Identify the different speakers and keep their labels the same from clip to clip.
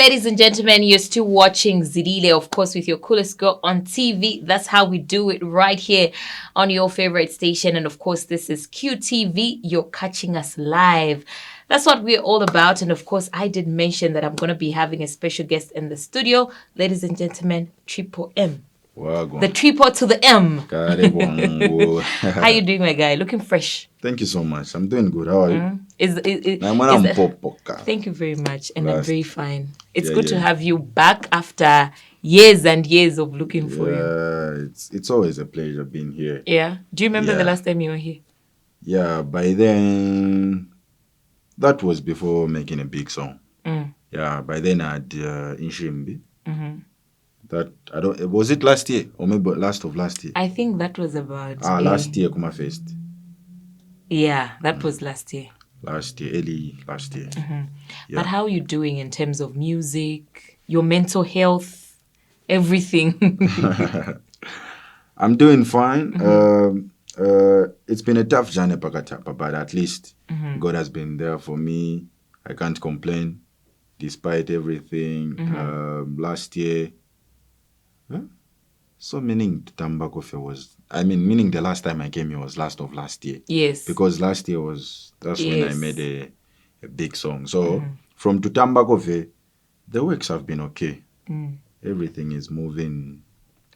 Speaker 1: ladies and gentlemen, you're still watching Zidile, of course, with your coolest girl on TV. That's how we do it right here on your favorite station. And of course, this is QTV. You're catching us live. That's what we're all about. And of course, I did mention that I'm going to be having a special guest in the studio. Ladies and gentlemen, Triple M. The triple to the M. How you doing, my guy? Looking fresh.
Speaker 2: Thank you so much. I'm doing good. How are you?
Speaker 1: Thank you very much. And I'm very fine. It's good to have you back after years and years of looking for you.
Speaker 2: Yeah, it's always a pleasure being here.
Speaker 1: Yeah. Do you remember the last time you were here?
Speaker 2: Yeah, by then, that was before making a big song. Yeah, by then I had Inshimbi. Was it last year or maybe last year?
Speaker 1: I think that was about
Speaker 2: last year Kuma Fest.
Speaker 1: Yeah, that was last year.
Speaker 2: Early last year.
Speaker 1: Yeah. But how are you doing in terms of music, your mental health, everything?
Speaker 2: I'm doing fine. It's been a tough journey, but at least God has been there for me. I can't complain despite everything. Last year, so meaning meaning the last time I came here was last year.
Speaker 1: Yes.
Speaker 2: Because last year that's when I made a big song. So from Tutamba Kofe, the works have been okay. Everything is moving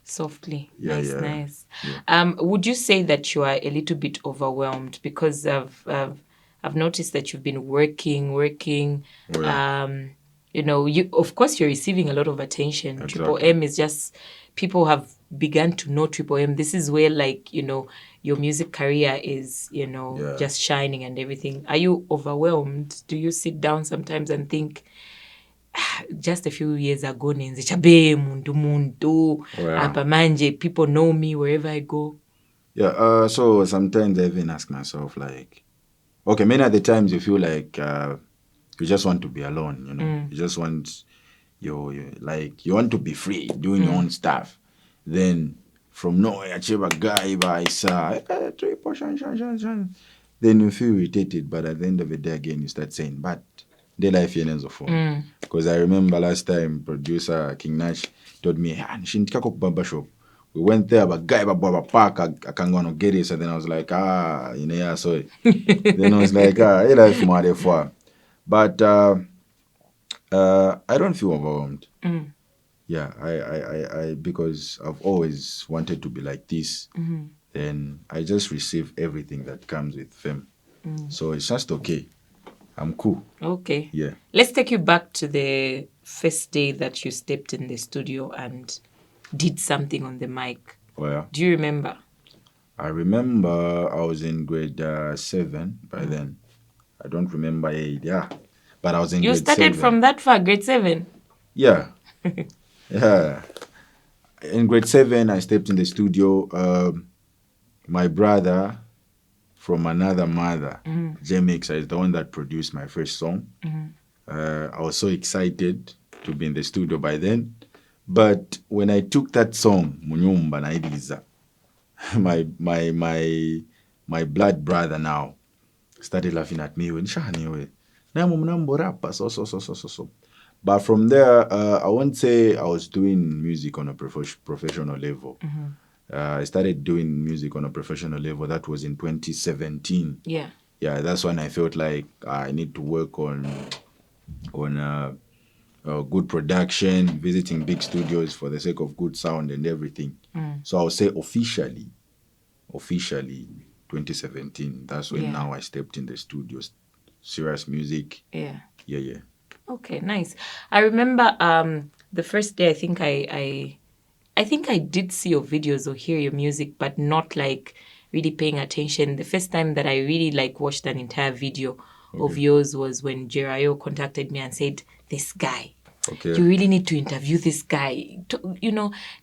Speaker 1: softly.
Speaker 2: Yeah,
Speaker 1: nice. Yeah. Would you say that you are a little bit overwhelmed? Because I've noticed that you've been working.
Speaker 2: Oh, yeah.
Speaker 1: You of course you're receiving a lot of attention.
Speaker 2: Exactly.
Speaker 1: Triple M is just, people have begun to know Triple M. This is where your music career is, just shining and everything. Are you overwhelmed? Do you sit down sometimes and think, just a few years ago, people know me wherever I go?
Speaker 2: Yeah, so sometimes I even ask myself, okay, many of the times you feel like you just want to be alone, you just want you want to be free, doing your own stuff. Then from nowhere, achieve a guy by then you feel irritated, but at the end of the day again you start saying, but the life ends of phone. Because I remember last time producer King Nash told me, barbershop. We went there, but guy park, I can't go and get it. So then I was like, so then I was like, life more for. But I don't feel overwhelmed. Yeah, I because I've always wanted to be like this. Then I just receive everything that comes with fame. So it's just okay. I'm cool.
Speaker 1: Okay.
Speaker 2: Yeah.
Speaker 1: Let's take you back to the first day that you stepped in the studio and did something on the mic.
Speaker 2: Well,
Speaker 1: do you remember?
Speaker 2: I remember I was in grade 7 by then. I don't remember 8, but I was in grade 7.
Speaker 1: You started from that far, grade 7?
Speaker 2: Yeah. Yeah. In grade 7, I stepped in the studio. My brother from another mother, J-Mix, is the one that produced my first song. I was so excited to be in the studio by then. But when I took that song, Munyumba na Idiza, my blood brother now started laughing at me. But from there, I won't say I was doing music on a professional level. I started doing music on a professional level. That was in 2017.
Speaker 1: Yeah.
Speaker 2: Yeah, that's when I felt like I need to work on good production, visiting big studios for the sake of good sound and everything. So I would say officially 2017. That's when now I stepped in the studios. Serious music.
Speaker 1: Yeah.
Speaker 2: Yeah.
Speaker 1: Okay, nice. I remember the first day, I think I did see your videos or hear your music, but not really paying attention. The first time that I really watched an entire video of yours was when Jerayo contacted me and said, this guy, you really need to interview this guy.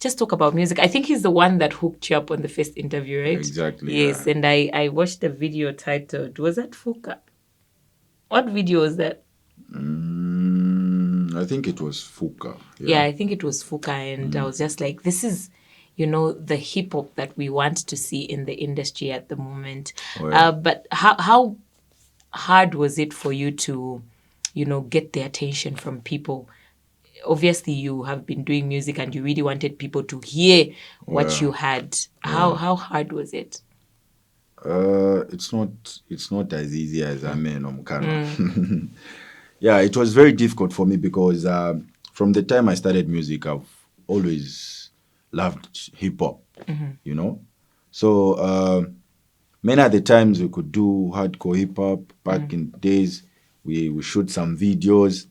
Speaker 1: Just talk about music. I think he's the one that hooked you up on the first interview, right?
Speaker 2: Exactly.
Speaker 1: Yes, and I watched the video titled, was that Fuka? What video was that?
Speaker 2: I think it was Fuka.
Speaker 1: Yeah, I think it was Fuka, and I was just like, this is, the hip hop that we want to see in the industry at the moment. But how hard was it for you to, get the attention from people obviously you have been doing music and you really wanted people to hear what you had. How hard was it?
Speaker 2: It's not as easy as I mean, Yeah, it was very difficult for me because from the time I started music, I've always loved hip hop, you know. So many of the times we could do hardcore hip hop back in the days. We shoot some videos.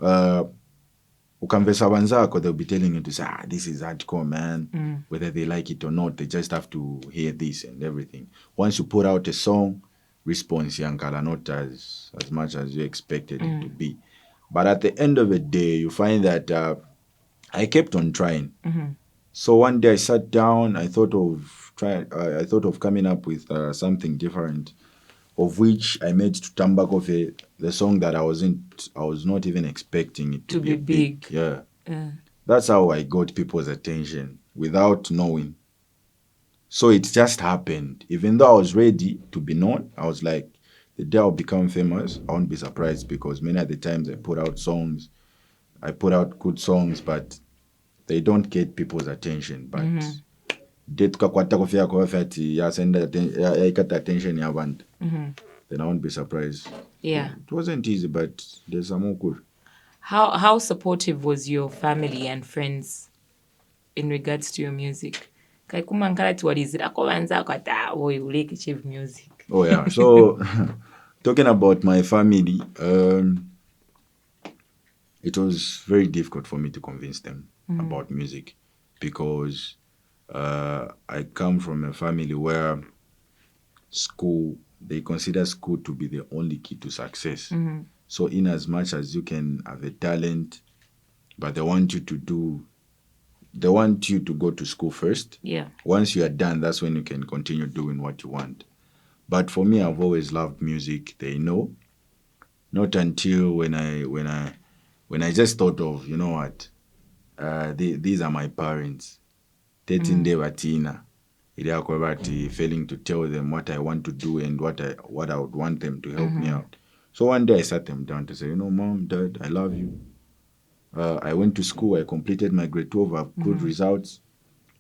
Speaker 2: Ukamvesa wanzako, they'll be telling you to say, this is hardcore, man. Whether they like it or not, they just have to hear this and everything. Once you put out a song, response yankala not as much as you expected it to be. But at the end of the day, you find that I kept on trying. So one day I sat down, I thought of coming up with something different, of which I made to Tambakove, the song that I was not even expecting it to be
Speaker 1: big.
Speaker 2: Yeah. That's how I got people's attention without knowing. So it just happened. Even though I was ready to be known, I was like, the day I'll become famous, I won't be surprised, because many of the times I put out good songs, but they don't get people's attention. But date tukakwata kufika kwa ati yaikata attention ya abantu, then I won't be surprised.
Speaker 1: Yeah.
Speaker 2: It wasn't easy, but there's some more good.
Speaker 1: How supportive was your family and friends in regards to your music? Music.
Speaker 2: Oh yeah. So talking about my family, it was very difficult for me to convince them about music, because I come from a family where they consider school to be the only key to success. So in as much as you can have a talent, but they want you to go to school first.
Speaker 1: Yeah.
Speaker 2: Once you are done, that's when you can continue doing what you want. But for me, I've always loved music. They know. Not until when I just thought of, you know what, these are my parents. 13 day batina. Failing to tell them what I want to do and what I would want them to help me out. So one day I sat them down to say, Mom, Dad, I love you. I went to school. I completed my grade 12. I have good results.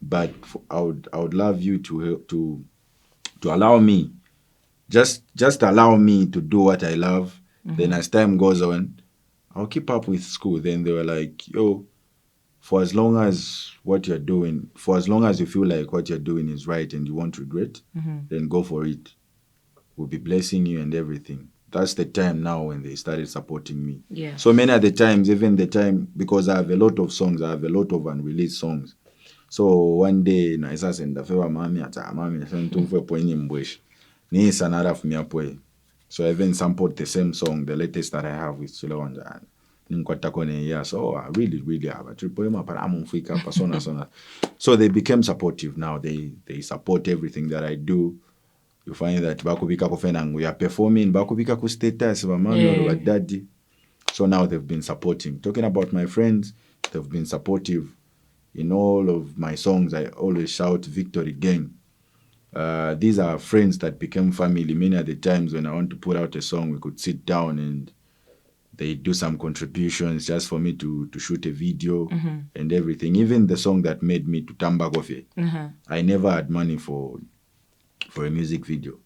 Speaker 2: But I would love you to allow me, just allow me to do what I love. Then as time goes on, I'll keep up with school. Then they were like, yo, for as long as you feel like what you're doing is right and you won't regret, then go for it. We'll be blessing you and everything. That's the time now when they started supporting me.
Speaker 1: Yeah.
Speaker 2: So many of the times, even the time, because I have a lot of songs, I have a lot of unreleased songs. So one day, naisa senda fewa mami sentumfwe poenye mbwesh. Ni sanara fumia. So I even sampled the same song, the latest that I have with Chilewanja. So I really have a triple. So they became supportive now. They support everything that I do. You find that bakubika kufenang we are performing bakubika ku status ba mami or daddy. So now they've been supporting. Talking about my friends, they've been supportive. In all of my songs, I always shout victory gang. These are friends that became family. Many of the times when I want to put out a song, we could sit down and they do some contributions just for me to shoot a video and everything. Even the song that made me to Tamba Coffee, I never had money for a music video.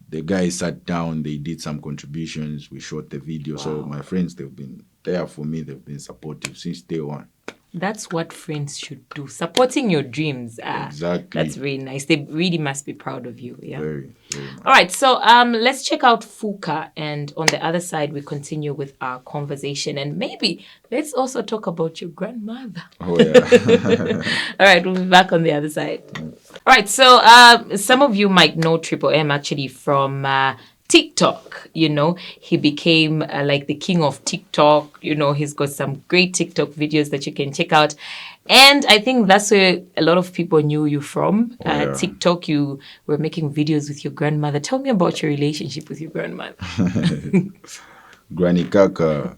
Speaker 2: The guys sat down, they did some contributions, we shot the video. Wow. So my friends, they've been there for me, they've been supportive since day one.
Speaker 1: That's what friends should do. Supporting your dreams.
Speaker 2: Exactly.
Speaker 1: That's very nice. They really must be proud of you. Yeah.
Speaker 2: Very, very much.
Speaker 1: All right. So let's check out Fuka. And on the other side, we continue with our conversation. And maybe let's also talk about your grandmother.
Speaker 2: Oh, yeah.
Speaker 1: All right. We'll be back on the other side. All right. So some of you might know Triple M actually from TikTok. He became like the king of TikTok. He's got some great TikTok videos that you can check out. And I think that's where a lot of people knew you from. TikTok, you were making videos with your grandmother. Tell me about your relationship with your grandmother.
Speaker 2: Granny Kaka.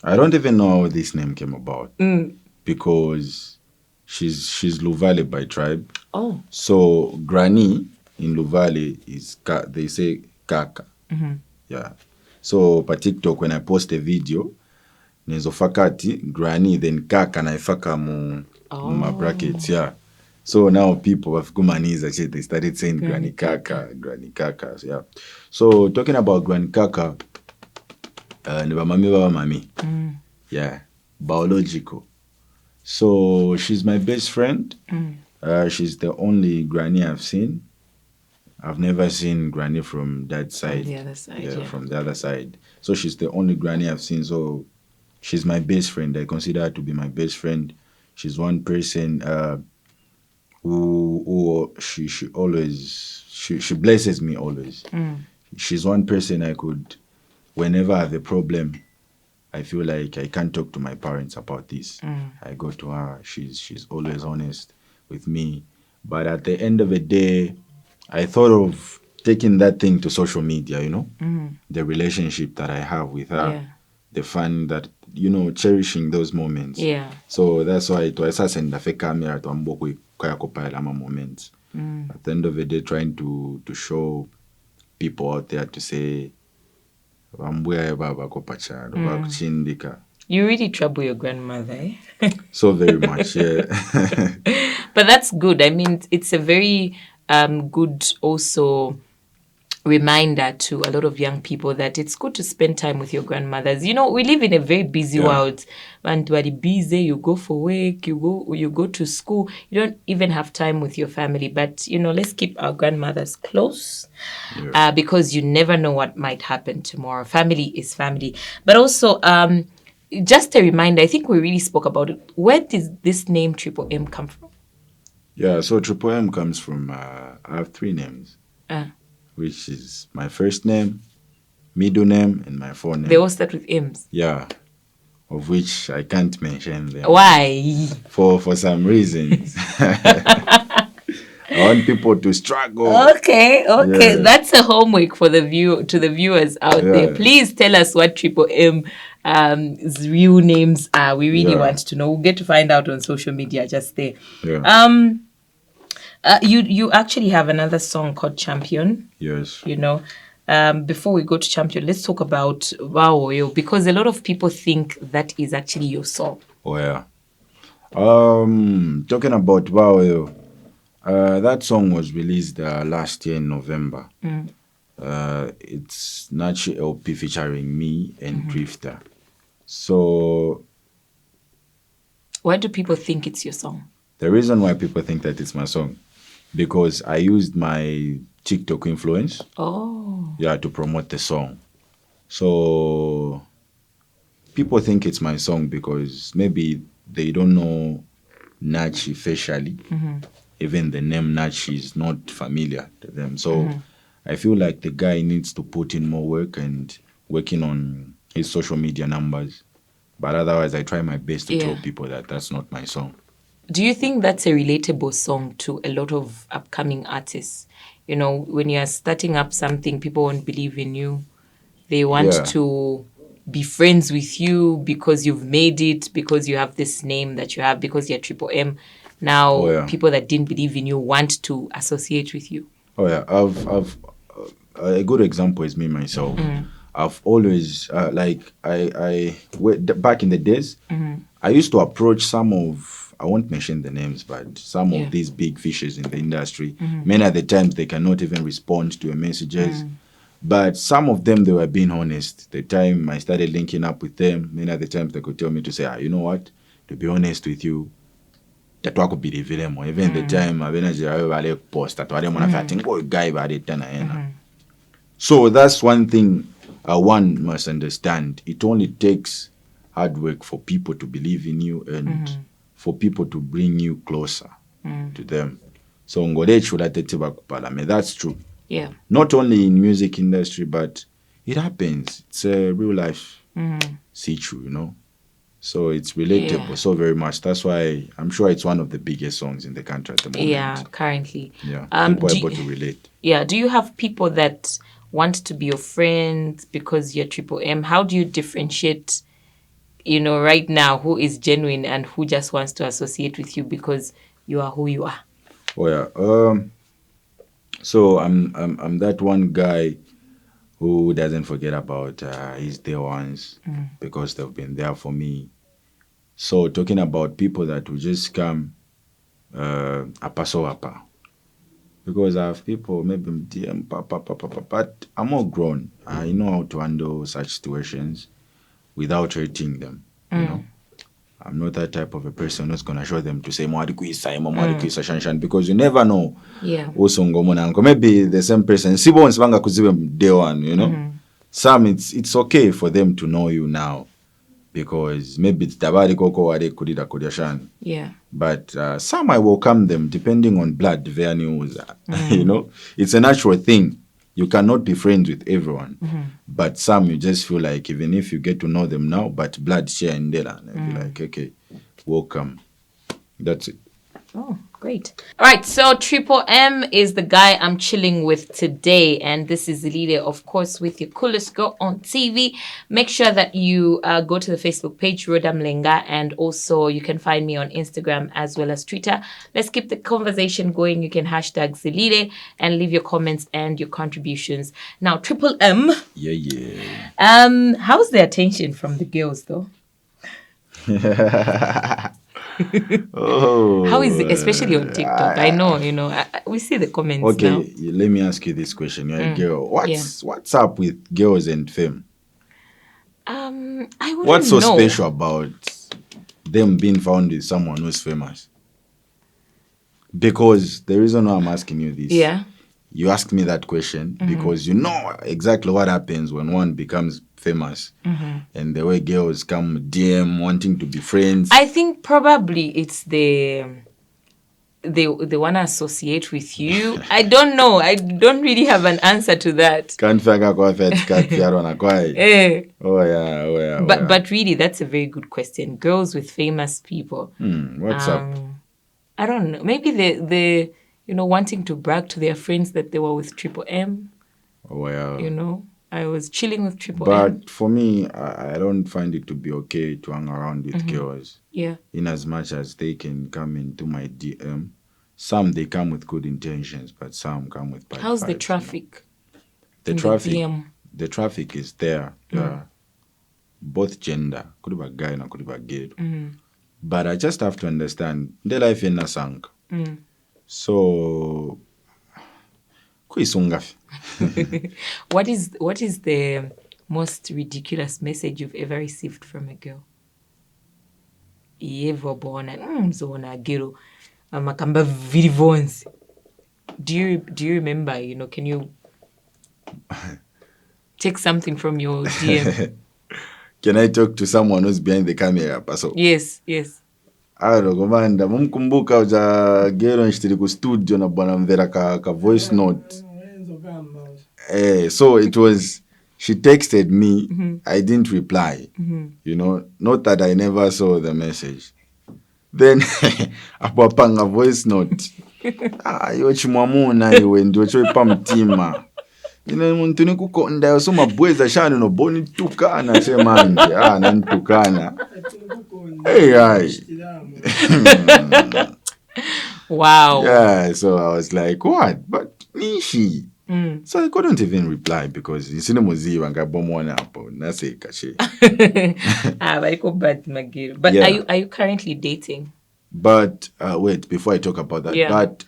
Speaker 2: I don't even know how this name came about. Because she's Luvale by tribe.
Speaker 1: Oh. So
Speaker 2: Granny in Luvale is, they say, Kaka. Yeah. So, per TikTok, when I post a video, nezofaka ati granny then Kaka naifaka mu my brackets, yeah. So now people have kumaniza shit, they started saying Granny Kaka. So, yeah. So talking about Granny Kaka, mami. Yeah, biological. So she's my best friend. She's the only granny I've seen. I've never seen granny from that side.
Speaker 1: From the other side,
Speaker 2: yeah, from the other side. So she's the only granny I've seen. So she's my best friend. I consider her to be my best friend. She's one person who she always she blesses me always. She's one person I could, whenever I have a problem, I feel like I can't talk to my parents about this. I go to her. She's always honest with me. But at the end of the day, I thought of taking that thing to social media, the relationship that I have with her, the fun that, cherishing those moments.
Speaker 1: Yeah.
Speaker 2: So that's why it was send a camera to amboko kwayakopala moments. At the end of the day, trying to show people out there to say,
Speaker 1: you really trouble your grandmother, eh?
Speaker 2: So very much, yeah.
Speaker 1: But that's good. I mean, it's a very good also reminder to a lot of young people that it's good to spend time with your grandmothers. We live in a very busy world. And you are busy, you go for work, you go to school. You don't even have time with your family. But, let's keep our grandmothers close because you never know what might happen tomorrow. Family is family. But also, just a reminder, I think we really spoke about it. Where did this name Triple M come from?
Speaker 2: Yeah, so Triple M comes from, I have 3 names. Which is my first name, middle name, and my forename.
Speaker 1: They all start with M's.
Speaker 2: Yeah, of which I can't mention them.
Speaker 1: Why?
Speaker 2: For some reasons. I want people to struggle.
Speaker 1: Okay. Yeah. That's a homework for the viewers out there. Please tell us what Triple M's real names are. We really want to know. We'll get to find out on social media just there.
Speaker 2: Yeah.
Speaker 1: You actually have another song called Champion.
Speaker 2: Yes.
Speaker 1: Before we go to Champion, let's talk about Wow, because a lot of people think that is actually your song.
Speaker 2: Oh, yeah. Talking about Wow, that song was released last year in November. It's Nachi LP featuring me and Drifter. So,
Speaker 1: why do people think it's your song?
Speaker 2: The reason why people think that it's my song, because I used my TikTok influence. To promote the song. So people think it's my song because maybe they don't know Nachi facially. Even the name Nachi is not familiar to them. So I feel like the guy needs to put in more work and working on his social media numbers. But otherwise, I try my best to tell people that that's not my song.
Speaker 1: Do you think that's a relatable song to a lot of upcoming artists? When you're starting up something, people won't believe in you. They want to be friends with you because you've made it, because you have this name that you have, because you're Triple M. Now, people that didn't believe in you want to associate with you.
Speaker 2: Oh, yeah. I've a good example is me, myself. I've always, back in the days, I used to approach some of, I won't mention the names, but some of these big fishes in the industry. Many of the times they cannot even respond to your messages. But some of them, they were being honest. The time I started linking up with them, many of the times they could tell me to say, you know what, to be honest with you, that I could believe them. Even the time I post that So that's one thing one must understand. It only takes hard work for people to believe in you and for people to bring you closer to them. So that's true.
Speaker 1: Yeah.
Speaker 2: Not only in music industry, but it happens. It's a real life situ, So it's relatable so very much. That's why I'm sure it's one of the biggest songs in the country at the moment.
Speaker 1: Yeah, currently.
Speaker 2: Yeah, people are able to relate.
Speaker 1: Yeah. Do you have people that want to be your friends because you're Triple M? How do you differentiate, right now, who is genuine and who just wants to associate with you because you are who you are?
Speaker 2: Oh yeah. So I'm that one guy who doesn't forget about his dear ones because they've been there for me. So talking about people that will just come apa so apa. Because I have people maybe DM but I'm all grown. I know how to handle such situations without hurting them. You know, I'm not that type of a person who's gonna show them to say mwari kuisa shanshan because you never know.
Speaker 1: Yeah.
Speaker 2: Also maybe the same person. Sibo nsibanga kuzibe day one, you know. Some it's okay for them to know you now because maybe it's tabari koko wale kudida kudashan.
Speaker 1: Yeah.
Speaker 2: But some I welcome them depending on blood their news. You know, it's a natural thing. You cannot be friends with everyone. But some you just feel like even if you get to know them now, but blood share in there, and be like, okay, welcome. That's it.
Speaker 1: Oh, great. All right, so Triple M is the guy I'm chilling with today. And this is Zilile, of course, with your coolest girl on TV. Make sure that you go to the Facebook page, Rhoda Mulenga, and also you can find me on Instagram as well as Twitter. Let's keep the conversation going. You can hashtag Zilile and leave your comments and your contributions. Now, Triple M.
Speaker 2: Yeah.
Speaker 1: How's the attention from the girls, though?
Speaker 2: Oh,
Speaker 1: how is it, especially on TikTok? I know, we see the comments.
Speaker 2: Okay,
Speaker 1: now.
Speaker 2: let me ask you this question. You're a girl. What's up with girls and fame?
Speaker 1: I wouldn't
Speaker 2: What's so
Speaker 1: know.
Speaker 2: special about them being found with someone who's famous? Because the reason why I'm asking you this, you asked me that question because you know exactly what happens when one becomes famous and the way girls come DM wanting to be friends.
Speaker 1: I think probably it's they want to associate with you. I don't know. I don't really have an answer to that.
Speaker 2: Oh yeah.
Speaker 1: But really, that's a very good question. Girls with famous people.
Speaker 2: What's up?
Speaker 1: I don't know. Maybe they wanting to brag to their friends that they were with Triple M.
Speaker 2: Oh yeah.
Speaker 1: I was chilling with Triple M.
Speaker 2: But for me, I don't find it to be okay to hang around with girls.
Speaker 1: Yeah.
Speaker 2: In as much as they can come into my DM. Some they come with good intentions, but some come with bad
Speaker 1: How's
Speaker 2: vibes,
Speaker 1: the traffic?
Speaker 2: The traffic is there. Both gender. Could be a guy and could be a girl. But I just have to understand the life in Nasang. So
Speaker 1: What is the most ridiculous message you've ever received from a girl? Do you remember, can you take something from your DM?
Speaker 2: Can I talk to someone who's behind the camera?
Speaker 1: Yes.
Speaker 2: Komanda mumkumbuka uja gero nshitiri ku studio na bwana mvera ka voice note. So it was, she texted me, I didn't reply. Not that I never saw the message. Then apapanga voice note. Yo chimwamuna iwe ndio choipa mtima. Muntu nikukonda yosoma bweza shani no boni tukana semanje. Nantukana. Hey.
Speaker 1: Wow.
Speaker 2: Yeah, so I was like, what? But nishi. So I couldn't even reply because isine muziva ngabomona hapo nase kashe.
Speaker 1: But yeah. Are you currently dating?
Speaker 2: But wait, before I talk about that.
Speaker 1: Yeah.
Speaker 2: But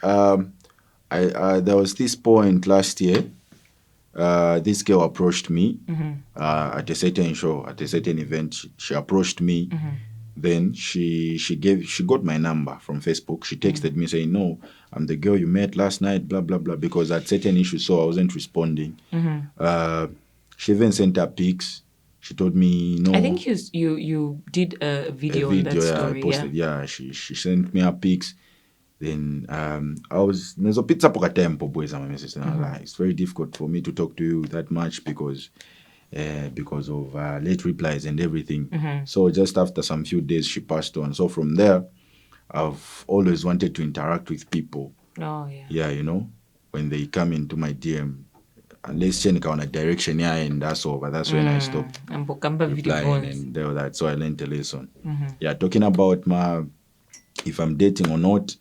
Speaker 2: there was this point last year. This girl approached me at a certain show, at a certain event. She approached me. Then she got my number from Facebook. She texted me saying, "No, I'm the girl you met last night, blah blah blah." Because at certain issues, so I wasn't responding. She even sent her pics. She told me, "No."
Speaker 1: I think you did a video on that story.
Speaker 2: I posted. Yeah, she sent me her pics. Then I was pizza poka tempo boys and my message. And I was like, it's very difficult for me to talk to you that much because of late replies and everything. So just after some few days, she passed on. So from there, I've always wanted to interact with people.
Speaker 1: Oh yeah.
Speaker 2: Yeah, when they come into my DM, unless check on a direction, and that's all. But that's when I stopped replying and all that. So I learned a lesson. Yeah, talking about my if I'm dating or not.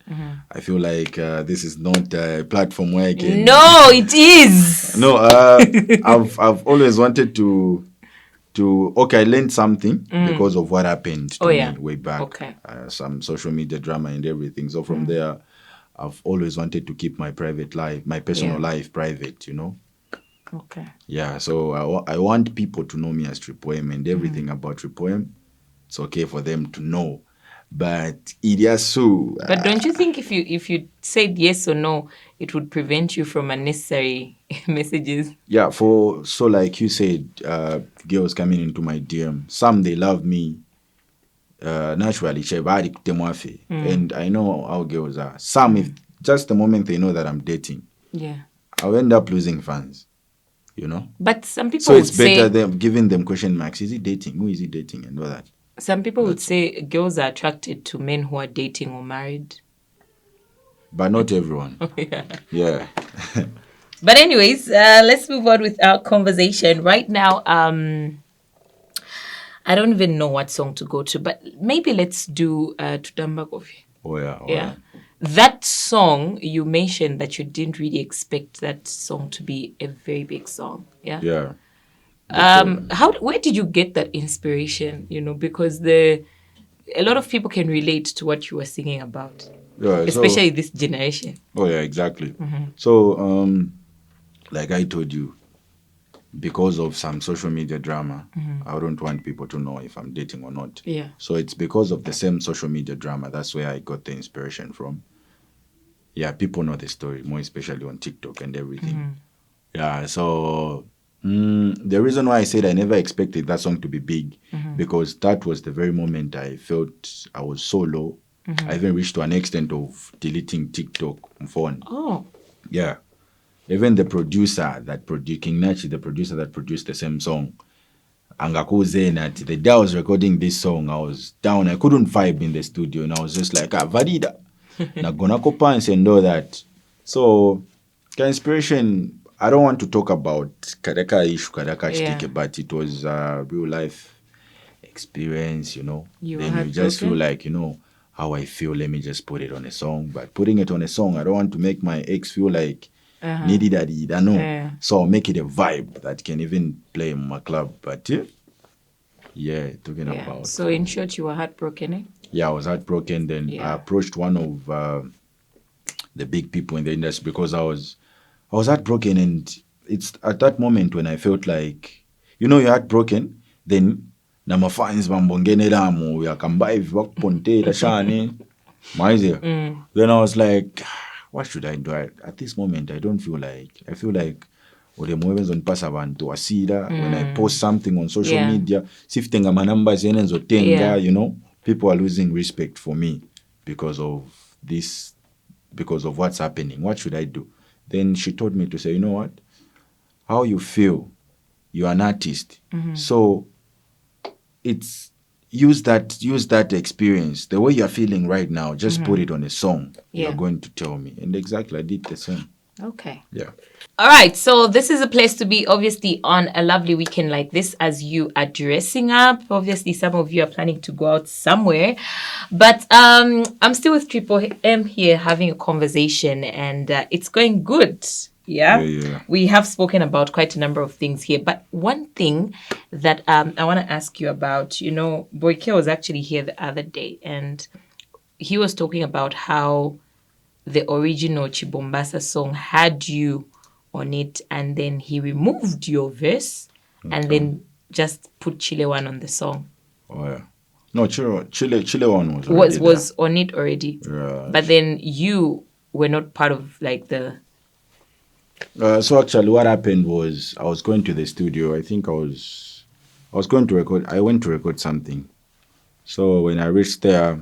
Speaker 2: I feel like this is not a platform where I can.
Speaker 1: No, it is.
Speaker 2: No, I've always wanted to. Okay, I learned something because of what happened to me way back.
Speaker 1: Okay.
Speaker 2: Some social media drama and everything. So from there, I've always wanted to keep my private life, my personal life private, you know.
Speaker 1: Okay.
Speaker 2: Yeah, so I want people to know me as Triple M and everything about Triple M. It's okay for them to know. But Iriasu.
Speaker 1: But don't you think if you said yes or no, it would prevent you from unnecessary messages?
Speaker 2: Yeah, so like you said, girls coming into my DM, some they love me. Naturally, and I know how girls are. Some, if just the moment they know that I'm dating, I'll end up losing fans. You know.
Speaker 1: But some people
Speaker 2: so
Speaker 1: would
Speaker 2: it's better
Speaker 1: say,
Speaker 2: than giving them question marks. Is he dating? Who is he dating? And all that.
Speaker 1: Some people would say girls are attracted to men who are dating or married.
Speaker 2: But not everyone. Yeah.
Speaker 1: But anyways, let's move on with our conversation. Right now, I don't even know what song to go to, but maybe let's do Tudamba Coffee.
Speaker 2: Oh yeah.
Speaker 1: Yeah. That song, you mentioned that you didn't really expect that song to be a very big song. Yeah.
Speaker 2: Yeah.
Speaker 1: Where did you get that inspiration? You know, because a lot of people can relate to what you were singing about.
Speaker 2: Yeah,
Speaker 1: especially this generation.
Speaker 2: Oh yeah, exactly. So like I told you, because of some social media drama, I don't want people to know if I'm dating or not.
Speaker 1: Yeah.
Speaker 2: So it's because of the same social media drama. That's where I got the inspiration from. Yeah, people know the story, more especially on TikTok and everything. Yeah, so the reason why I said I never expected that song to be big, because that was the very moment I felt I was so low. I even reached to an extent of deleting TikTok on phone.
Speaker 1: Oh.
Speaker 2: Yeah. Even the producer that produced, King Nachi, the producer that produced the same song, Angakuze, that the day I was recording this song, I was down. I couldn't vibe in the studio, and I was just like, Varida. Nagonako pants and all that. So, the inspiration, I don't want to talk about Kadaka issue, Kadaka Chitike, but it was a real life experience, you know. Then you just feel like, you know, how I feel, let me just put it on a song. But putting it on a song, I don't want to make my ex feel like needy daddy. I know. So I'll make it a vibe that can even play in my club. But yeah, talking about.
Speaker 1: So in short, you were heartbroken, eh?
Speaker 2: Yeah, I was heartbroken. Then I approached one of the big people in the industry because I was heartbroken, and it's at that moment when I felt like, you know, you're heartbroken, then na mafans bambongenera mu yakambai vakupontera shane maize. Then I was like, what should I do? At this moment I feel like ule mwebenzo nipasa abantu wasira when I post something on social media siftenga manumbers yenenzo tenga, you know, people are losing respect for me because of this, because of what's happening. What should I do? Then she told me to say, you know what, how you feel, you're an artist, so it's use that experience, the way you're feeling right now, just put it on a song. You're going to tell me. And exactly, I did the same.
Speaker 1: Okay.
Speaker 2: Yeah.
Speaker 1: All right. So this is a place to be, obviously, on a lovely weekend like this as you are dressing up. Obviously, some of you are planning to go out somewhere. But I'm still with Triple M here having a conversation, and it's going good. Yeah. We have spoken about quite a number of things here. But one thing that I want to ask you about, you know, Boyke was actually here the other day, and he was talking about how the original Chibombasa song had you on it, and then he removed your verse and then just put Chile One on the song.
Speaker 2: Oh yeah. No, Chile One
Speaker 1: was on it already.
Speaker 2: Yeah.
Speaker 1: But then you were not part of like the...
Speaker 2: So actually what happened was I was going to the studio. I think I was going to record. I went to record something. So when I reached there,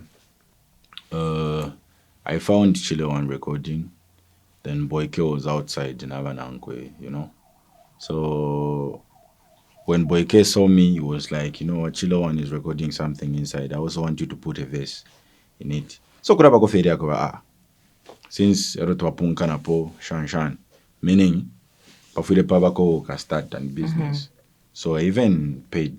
Speaker 2: I found Chile One recording. Then Boyke was outside in Avanankwe, you know. So when Boyke saw me, he was like, you know, Chile One is recording something inside. I also want you to put a verse in it. So kuraba ko feri ako since eroto wapunka na po shan meaning pafule pabako ka start and business. So I even paid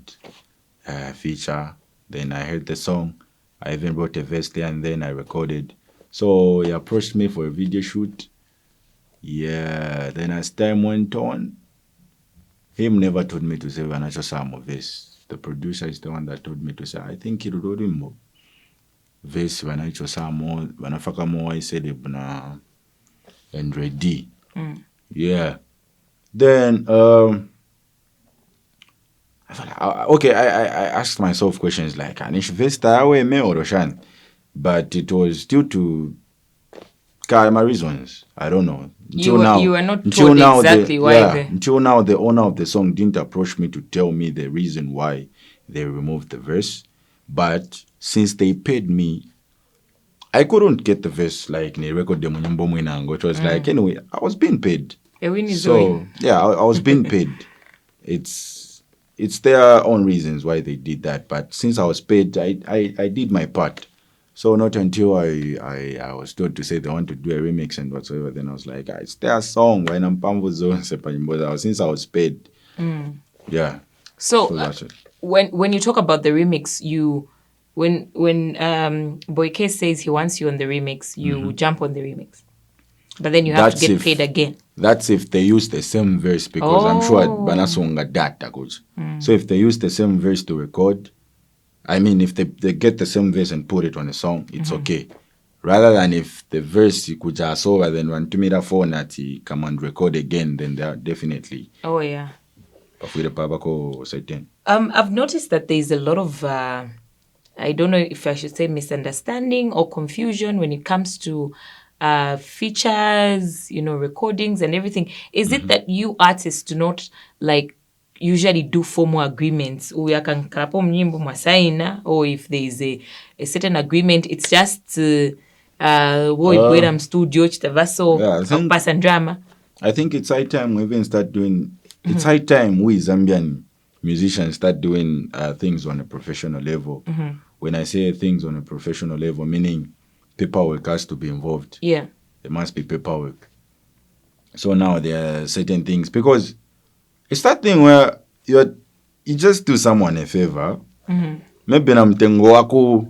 Speaker 2: feature. Then I heard the song. I even wrote a verse there and then I recorded. So he approached me for a video shoot. Yeah, then as time went on, him never told me to say Vanacho Samo verse. The producer is the one that told me to say, I think he wrote him more. Verse Vanacho Samo, Vanafaka Mo, I said, Ibna and ready. Yeah. Then, I thought, I asked myself questions like, Anish Vesta away me or Roshan? But it was due to karma reasons. I don't know.
Speaker 1: You were not told exactly why.
Speaker 2: Until now, the owner of the song didn't approach me to tell me the reason why they removed the verse. But since they paid me, I couldn't get the verse like ne record demo nyimbo mwinango. It was like, anyway, I was being paid. So yeah, I was being paid. It's their own reasons why they did that. But since I was paid, I did my part. So not until I was told to say they want to do a remix and whatsoever, then I was like, it's their song. When I'm since I was paid. Yeah.
Speaker 1: So when you talk about the remix, when Boyke says he wants you on the remix, you jump on the remix. But then you have to get paid again.
Speaker 2: That's if they use the same verse, because I'm sure Banasonga data goes. So if they use the same verse to record, I mean, if they get the same verse and put it on a song, it's okay. Rather than if the verse you could just over, then when to me that phone that he come and record again, then they are definitely.
Speaker 1: Oh yeah.
Speaker 2: Certain.
Speaker 1: I've noticed that there's a lot of I don't know if I should say misunderstanding or confusion when it comes to features, recordings and everything. Is it that you artists do not usually do formal agreements, or if there is a certain agreement, it's just studio drama.
Speaker 2: I think it's high time we even start doing. It's high time we Zambian musicians start doing things on a professional level. When I say things on a professional level, meaning paperwork has to be involved.
Speaker 1: Yeah,
Speaker 2: there must be paperwork. So now there are certain things, because it's that thing where you just do someone a favor. Maybe na mtengo wako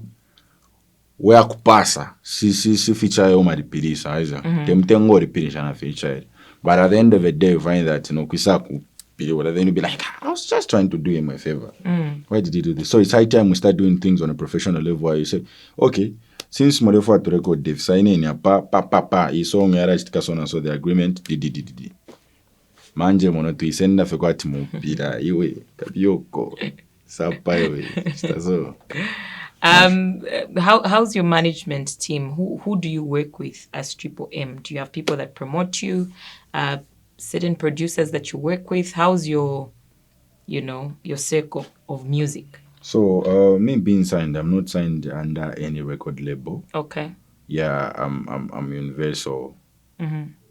Speaker 2: where kupasa si feature yo maripirisa aiza. Mtengo ripirisha na feature. But at the end of the day, you find that kusaku then you'll be like, I was just trying to do him a favor. Why did he do this? So it's high time we start doing things on a professional level where you say, okay, since Morefa to record they've signed in he saw me so the agreement di. Manje mono tu isenda fekwati mupira iwe kabioko sapa iwe stazo.
Speaker 1: How's your management team? Who do you work with as Triple M? Do you have people that promote you? Certain producers that you work with? How's your circle of music?
Speaker 2: So me being signed, I'm not signed under any record label.
Speaker 1: Okay.
Speaker 2: Yeah, I'm Universal.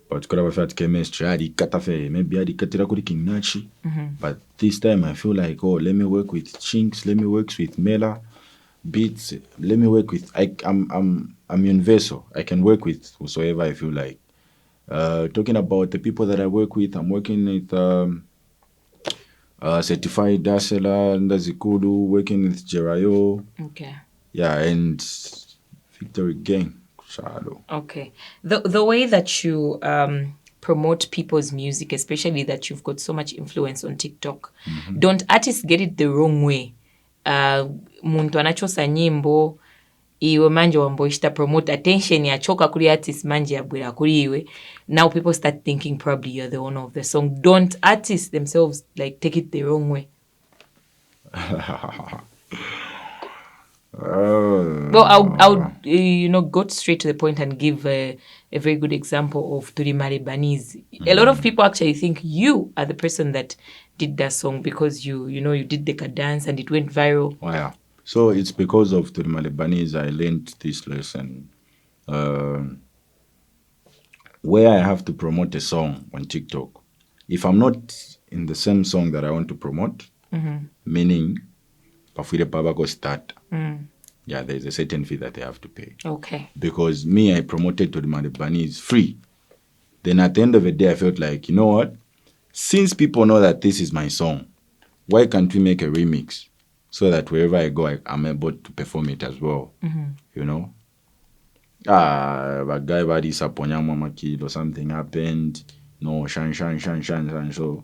Speaker 2: But could have had chemistry, maybe I katira kuri Kingnachi. But this time I feel like, let me work with Chinks, let me work with Mela Beats, let me work with I'm Universal. I can work with whosoever I feel like. Talking about the people that I work with, I'm working with Certified Dasela, Ndazikudu, working with Jerayo.
Speaker 1: Okay.
Speaker 2: Yeah, and Victory Gang. Shadow.
Speaker 1: Okay. The way that you promote people's music, especially that you've got so much influence on TikTok, don't artists get it the wrong way? Muntu anachosa nyimbo iwe manje wamboishita promote attention ya choka kuri artist manje ya bwira kuri iwe. Now people start thinking probably you're the owner of the song. Don't artists themselves take it the wrong way? Well, I would go straight to the point and give a very good example of Turimare Bani's. A lot of people actually think you are the person that did that song because you did the dance and it went viral.
Speaker 2: Oh, yeah. So it's because of Turimare Bani's I learned this lesson. Where I have to promote a song on TikTok, if I'm not in the same song that I want to promote, meaning Pafire Pabako start. Yeah, there's a certain fee that they have to pay.
Speaker 1: Okay.
Speaker 2: Because me, I promoted to the Madibani is free. Then at the end of the day, I felt like, you know what? Since people know that this is my song, why can't we make a remix so that wherever I go, I'm able to perform it as well. You know. But guy body saponyama makilo, something happened. No, shan. So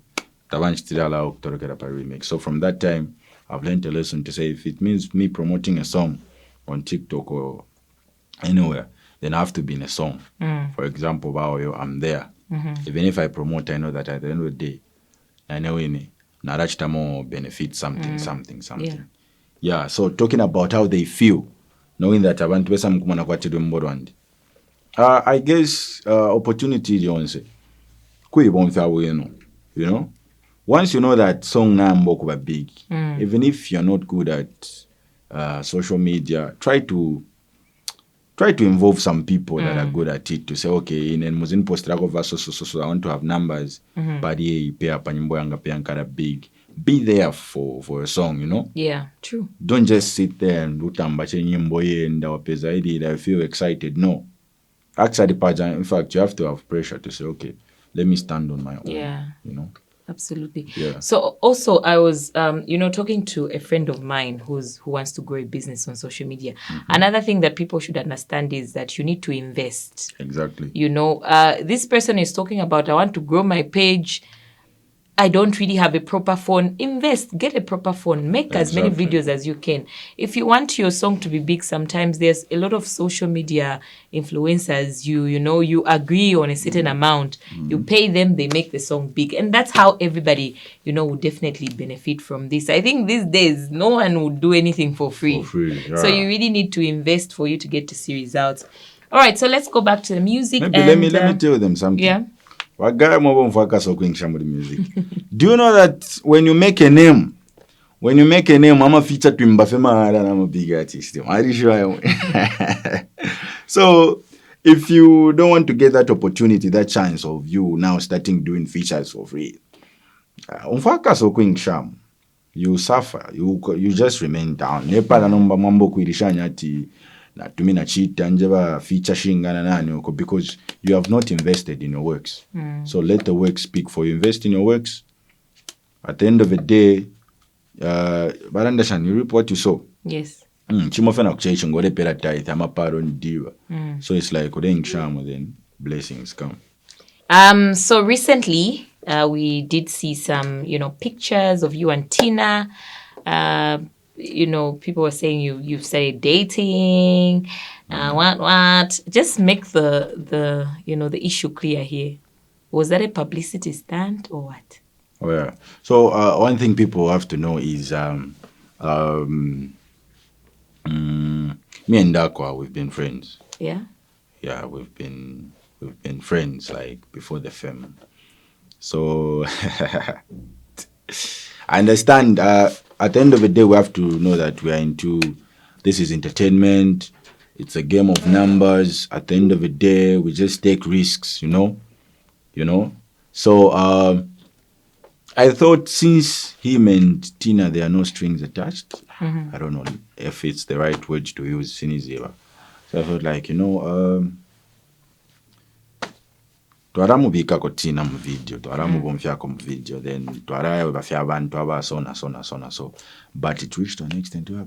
Speaker 2: tabanch tidala okutoroka pa remix. So from that time, I've learned a lesson to say if it means me promoting a song on TikTok or anywhere, then I have to be in a song. For example, I'm there. Even if I promote, I know that at the end of the day, I know in Narachita more benefit something. Yeah, so talking about how they feel, knowing that abantu besa mkumana kwatidwe mbodwandi. I guess opportunity yonse. Kuibonsa wino, you know? Once you know that song na mbokuba big, even if you're not good at social media, try to involve some people that are good at it to say, okay, in muzin post rako so I want to have numbers, but yeah, pay up and yanga pay ankara big. Be there for a song, you know?
Speaker 1: Yeah, true.
Speaker 2: Don't just sit there and utambache nyimbo and I feel excited. No. Actually, in fact, you have to have pressure to say, okay, let me stand on my own.
Speaker 1: Yeah.
Speaker 2: You know?
Speaker 1: Absolutely.
Speaker 2: Yeah.
Speaker 1: So also I was, talking to a friend of mine who wants to grow a business on social media. Another thing that people should understand is that you need to invest.
Speaker 2: Exactly.
Speaker 1: You know, this person is talking about, I want to grow my page. I don't really have a proper phone. Invest, get a proper phone, make as many videos as you can. If you want your song to be big, sometimes there's a lot of social media influencers. You agree on a certain amount, you pay them, they make the song big. And that's how everybody, would definitely benefit from this. I think these days, no one would do anything for free.
Speaker 2: Yeah.
Speaker 1: So you really need to invest for you to get to see results. All right, so let's go back to the music.
Speaker 2: Maybe let me tell them something.
Speaker 1: Yeah.
Speaker 2: Music. Do you know that when you make a name, I'm a feature to Mbafema and I'm a big artist. So if you don't want to get that opportunity, that chance of you now starting doing features for free, you suffer. You just remain down. Na tumina chita njeba feature shingana nani because you have not invested in your works. So let the work speak for you. Invest in your works. At the end of the day, barandashan, you reap what you sow.
Speaker 1: Yes.
Speaker 2: Chimofena kuchechi ngore pera tithe amaparo ndiwa. So it's like odeng shamo, then blessings come.
Speaker 1: So recently, we did see some, pictures of you and Tina. People were saying you've started dating, what? Just make the issue clear here. Was that a publicity stunt or what?
Speaker 2: Oh, yeah. So one thing people have to know is me and Dakwa, we've been friends.
Speaker 1: Yeah.
Speaker 2: Yeah, we've been friends like before the film. So I understand. At the end of the day, we have to know that we are this is entertainment. It's a game of numbers. At the end of the day, we just take risks, you know. So I thought since him and Tina, there are no strings attached. I don't know if it's the right word to use, Siniziva. So I felt like, twaramubika ko Tina mu video, twaramubomfyako mu video, then twarayo bafya abantu abasona so. But it reached an extent where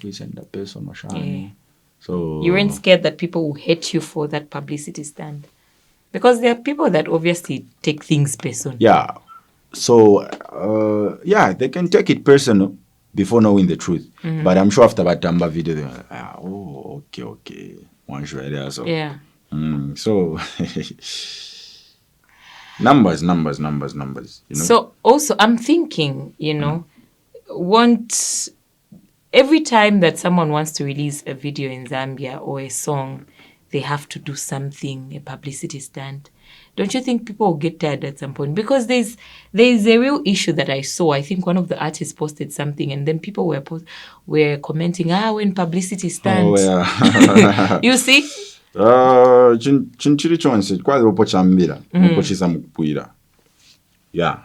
Speaker 2: we send the person or shani. So
Speaker 1: you weren't scared that people will hate you for that publicity stunt? Because there are people that obviously take things personal.
Speaker 2: Yeah. So, they can take it personal before knowing the truth. But I'm sure after that Tamba video, they're like, okay. One sure there. So,
Speaker 1: yeah.
Speaker 2: So, numbers.
Speaker 1: So, also, I'm thinking, every time that someone wants to release a video in Zambia or a song, they have to do something, a publicity stunt. Don't you think people will get tired at some point? Because there's a real issue that I saw. I think one of the artists posted something, and then people were commenting, when publicity stunt.
Speaker 2: Oh, yeah.
Speaker 1: You see?
Speaker 2: Chinchiri chonse kwazi opochambira opochisa mukupwira. Yeah.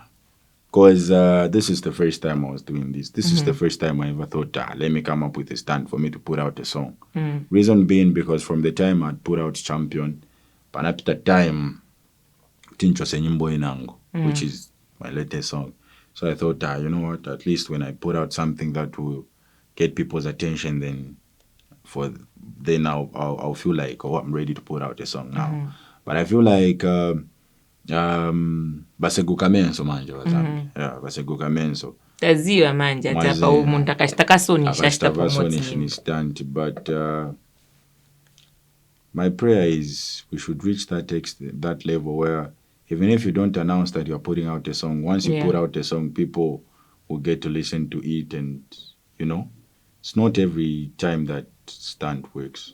Speaker 2: Because this is the first time I was doing this. This is the first time I ever thought, let me come up with a stunt for me to put out a song. Reason being because from the time I'd put out Champion, but at the time, Tinchose Nyimbo Inango, which is my latest song. So I thought, you know what, at least when I put out something that will get people's attention, then I'll feel like, oh, I'm ready to put out a song now. But I feel like baseguka menso manje wazambi. Yeah, baseguka menso.
Speaker 1: Taziwa manje atapa umuntu akashitakasonisha
Speaker 2: instant, but my prayer is we should reach that level where even if you don't announce that you're putting out a song, once you put out a song, people will get to listen to it, and it's not every time that stunt works.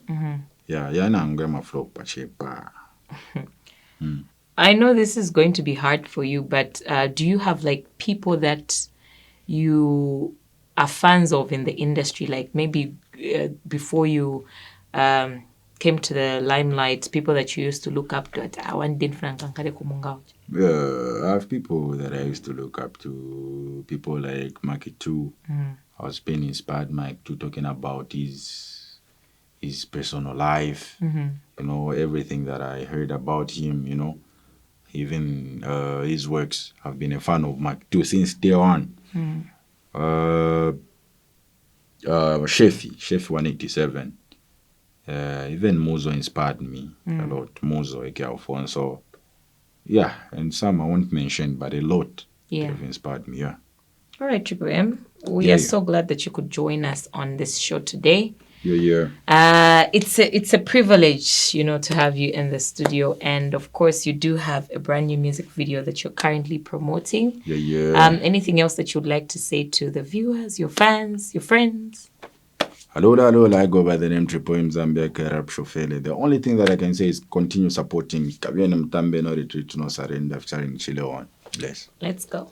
Speaker 1: I know this is going to be hard for you, but do you have like people that you are fans of in the industry, like maybe before you came to the limelight, people that you used to look up to?
Speaker 2: I have people that I used to look up to, people like Maki 2. I was being inspired Mike to talking about his personal life, everything that I heard about him, even his works. I've been a fan of Mike 2 since day one. Shefi 187. Even Muzo inspired me a lot. Muzo, Eke Alfonso. Yeah, and some I won't mention, but a lot have inspired me, yeah.
Speaker 1: All right, Triple M. We are so glad that you could join us on this show today. It's a privilege, to have you in the studio, and of course, you do have a brand new music video that you're currently promoting. Anything else that you'd like to say to the viewers, your fans, your friends?
Speaker 2: Hello, I go by the name Triple M Zambia Kerap Shofele. The only thing that I can say is continue supporting Kavian Mtambe, no retreat, no surrender, featuring Chile on. Bless.
Speaker 1: Let's go.